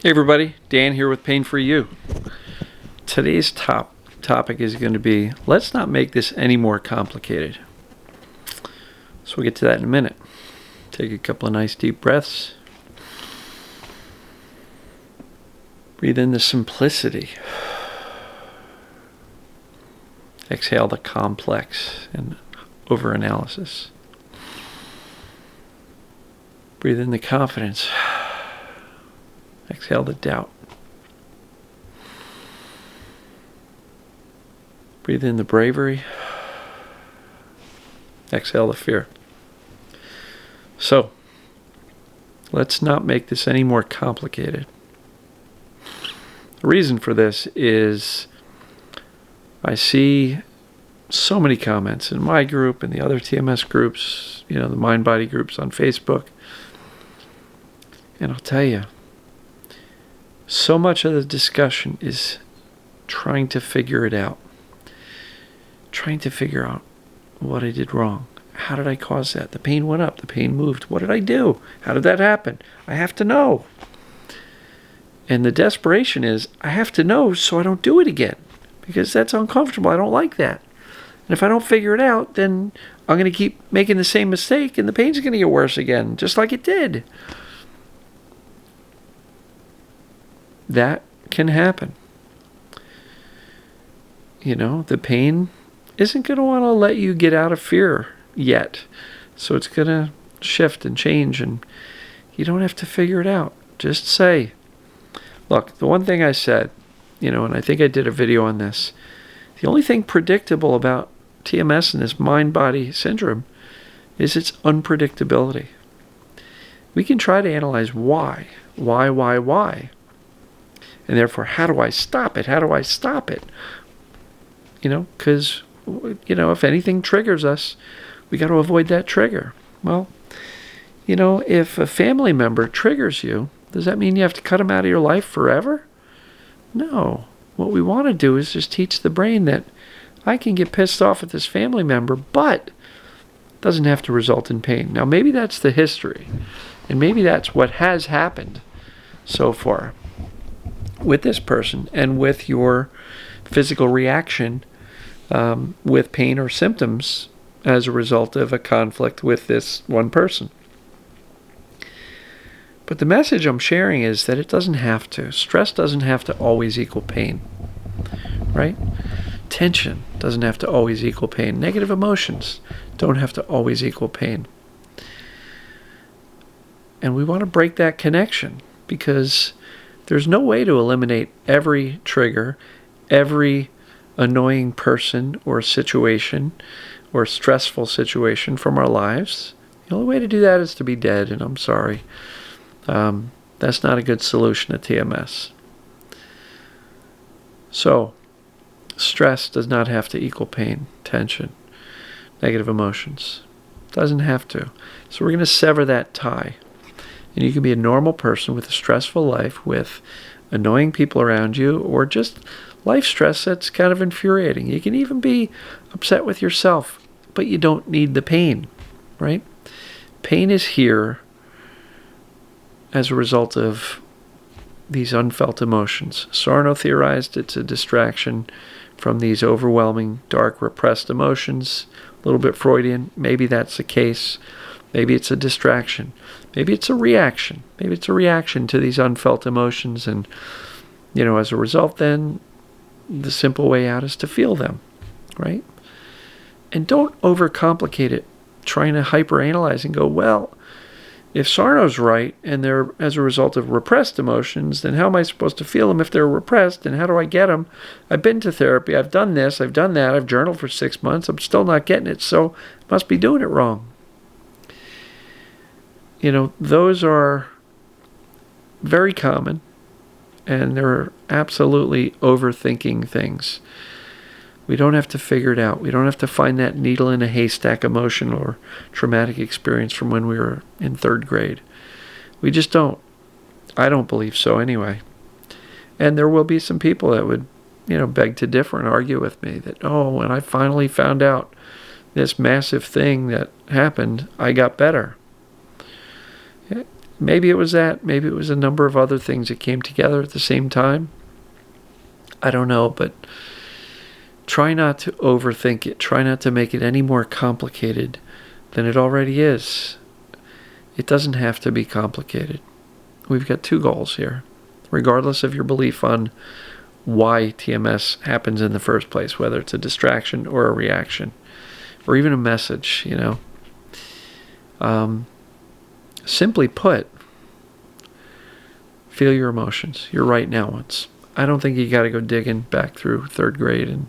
Hey everybody, Dan here with Pain for You. Today's topic is going to be, let's not make this any more complicated. So we'll get to that in a minute. Take a couple of nice deep breaths. Breathe in the simplicity. Exhale the complex and overanalysis. Breathe in the confidence. Exhale the doubt. Breathe in the bravery. Exhale the fear. So, let's not make this any more complicated. The reason for this is I see so many comments in my group and the other TMS groups, the mind-body groups on Facebook. And I'll tell you, so much of the discussion is trying to figure it out. Trying to figure out what I did wrong. How did I cause that? The pain went up. The pain moved. What did I do? How did that happen? I have to know. And the desperation is, I have to know so I don't do it again. Because that's uncomfortable. I don't like that. And if I don't figure it out, then I'm going to keep making the same mistake and the pain's going to get worse again, just like it did. That can happen. The pain isn't going to want to let you get out of fear yet. So it's going to shift and change, and you don't have to figure it out. Just say, look, the one thing I said, and I think I did a video on this, the only thing predictable about TMS and this mind-body syndrome is its unpredictability. We can try to analyze why. And therefore, how do I stop it? Because, if anything triggers us, we got to avoid that trigger. Well, if a family member triggers you, does that mean you have to cut them out of your life forever? No. What we want to do is just teach the brain that I can get pissed off at this family member, but it doesn't have to result in pain. Now, maybe that's the history, and maybe that's what has happened so far with this person and with your physical reaction with pain or symptoms as a result of a conflict with this one person. But the message I'm sharing is that it doesn't have to. Stress doesn't have to always equal pain, right? Tension doesn't have to always equal pain. Negative emotions don't have to always equal pain. And we want to break that connection because there's no way to eliminate every trigger, every annoying person or situation or stressful situation from our lives. The only way to do that is to be dead, and I'm sorry. That's not a good solution to TMS. So, stress does not have to equal pain, tension, negative emotions. Doesn't have to. So we're going to sever that tie. And you can be a normal person with a stressful life, with annoying people around you, or just life stress that's kind of infuriating. You can even be upset with yourself, but you don't need the pain, right? Pain is here as a result of these unfelt emotions. Sarno theorized it's a distraction from these overwhelming, dark, repressed emotions. A little bit Freudian. Maybe that's the case. Maybe it's a distraction. Maybe it's a reaction. Maybe it's a reaction to these unfelt emotions. And, as a result, then, the simple way out is to feel them, right? And don't overcomplicate it, trying to hyperanalyze and go, well, if Sarno's right and they're as a result of repressed emotions, then how am I supposed to feel them if they're repressed? And how do I get them? I've been to therapy. I've done this. I've done that. I've journaled for 6 months. I'm still not getting it. So I must be doing it wrong. Those are very common, and they're absolutely overthinking things. We don't have to figure it out. We don't have to find that needle in a haystack emotion or traumatic experience from when we were in 3rd grade. We just don't. I don't believe so anyway. And there will be some people that would, beg to differ and argue with me that, when I finally found out this massive thing that happened, I got better. Maybe it was that. Maybe it was a number of other things that came together at the same time. I don't know, but try not to overthink it. Try not to make it any more complicated than it already is. It doesn't have to be complicated. We've got two goals here, regardless of your belief on why TMS happens in the first place, whether it's a distraction or a reaction, or even a message, Simply put, feel your emotions, your right now ones. I don't think you got to go digging back through third grade and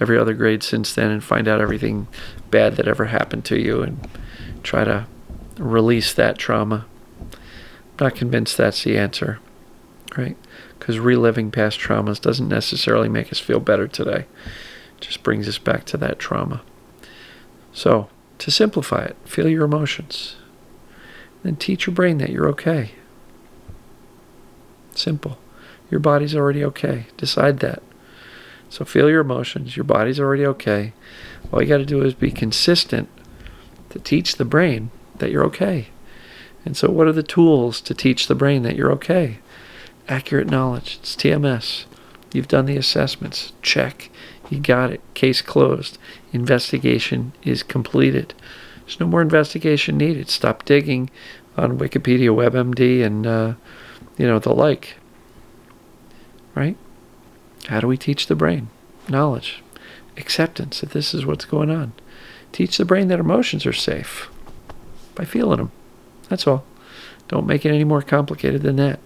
every other grade since then and find out everything bad that ever happened to you and try to release that trauma. I'm not convinced that's the answer, right? Because reliving past traumas doesn't necessarily make us feel better today. It just brings us back to that trauma. So, to simplify it, feel your emotions. Then teach your brain that you're okay. Simple. Your body's already okay. Decide that. So feel your emotions. Your body's already okay. All you got to do is be consistent to teach the brain that you're okay. And so what are the tools to teach the brain that you're okay? Accurate knowledge. It's TMS. You've done the assessments. Check. You got it. Case closed. Investigation is completed. There's no more investigation needed. Stop digging on Wikipedia, WebMD, and the like. Right? How do we teach the brain? Knowledge. Acceptance that this is what's going on. Teach the brain that emotions are safe by feeling them. That's all. Don't make it any more complicated than that.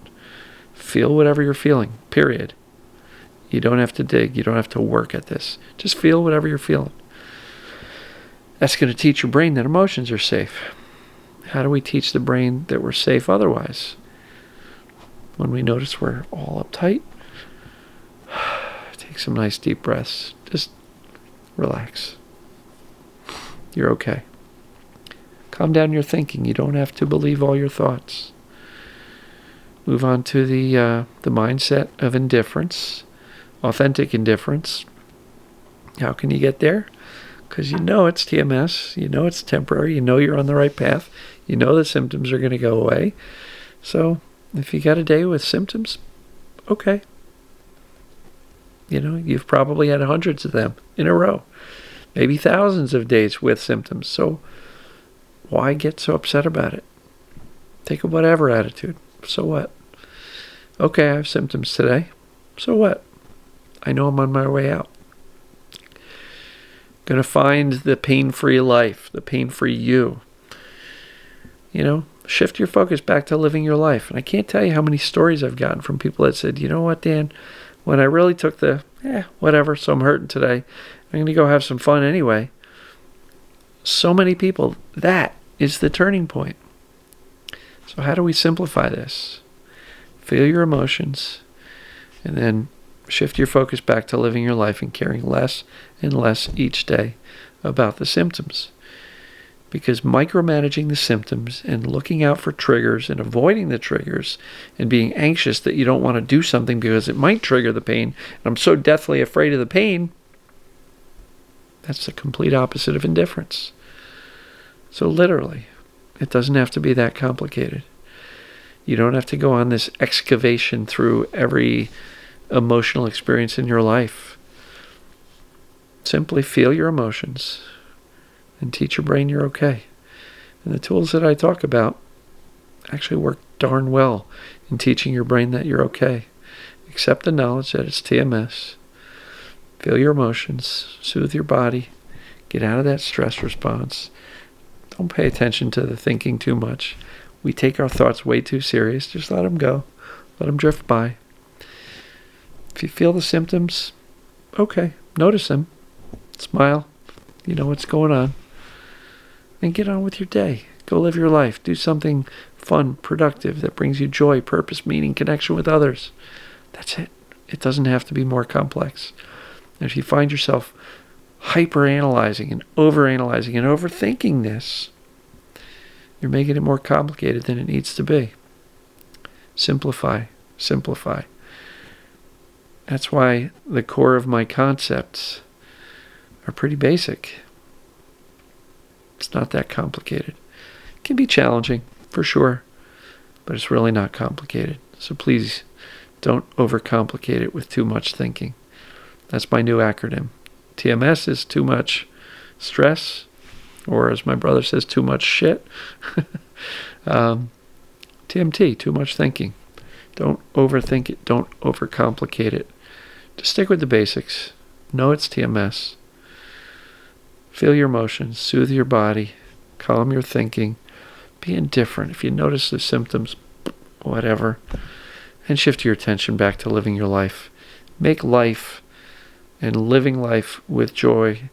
Feel whatever you're feeling, period. You don't have to dig. You don't have to work at this. Just feel whatever you're feeling. That's going to teach your brain that emotions are safe. How do we teach the brain that we're safe otherwise? When we notice we're all uptight, take some nice deep breaths. Just relax. You're okay. Calm down your thinking. You don't have to believe all your thoughts. Move on to the mindset of indifference, authentic indifference. How can you get there? Because you know it's TMS, you know it's temporary, you know you're on the right path, you know the symptoms are going to go away. So if you got a day with symptoms, okay. You've probably had hundreds of them in a row, maybe thousands of days with symptoms. So why get so upset about it? Take a whatever attitude. So what? Okay, I have symptoms today. So what? I know I'm on my way out. Going to find the pain-free life, the pain-free you. Shift your focus back to living your life. And I can't tell you how many stories I've gotten from people that said, you know what, Dan, when I really took the, whatever, so I'm hurting today, I'm going to go have some fun anyway. So many people, that is the turning point. So how do we simplify this? Feel your emotions, and then shift your focus back to living your life and caring less and less each day about the symptoms. Because micromanaging the symptoms and looking out for triggers and avoiding the triggers and being anxious that you don't want to do something because it might trigger the pain, and I'm so deathly afraid of the pain, that's the complete opposite of indifference. So literally, it doesn't have to be that complicated. You don't have to go on this excavation through every emotional experience in your life. Simply feel your emotions and teach your brain you're okay. And the tools that I talk about actually work darn well in teaching your brain that you're okay. Accept the knowledge that it's TMS. Feel your emotions. Soothe your body. Get out of that stress response. Don't pay attention to the thinking too much. We take our thoughts way too serious. Just let them go. Let them drift by. If you feel the symptoms, okay, notice them. Smile. You know what's going on. And get on with your day. Go live your life. Do something fun, productive, that brings you joy, purpose, meaning, connection with others. That's it. It doesn't have to be more complex. And if you find yourself hyper-analyzing and over-analyzing and overthinking this, you're making it more complicated than it needs to be. Simplify. Simplify. That's why the core of my concepts are pretty basic. It's not that complicated. It can be challenging, for sure. but it's really not complicated. So please don't overcomplicate it with too much thinking. That's my new acronym. TMS is too much stress, or as my brother says, too much shit. TMT, too much thinking. Don't overthink it. Don't overcomplicate it. Just stick with the basics. Know it's TMS. Feel your emotions. Soothe your body. Calm your thinking. Be indifferent. If you notice the symptoms, whatever. And shift your attention back to living your life. Make life and living life with joy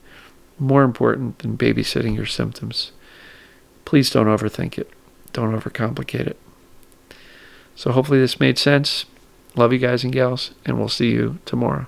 more important than babysitting your symptoms. Please don't overthink it. Don't overcomplicate it. So hopefully this made sense. Love you guys and gals, and we'll see you tomorrow.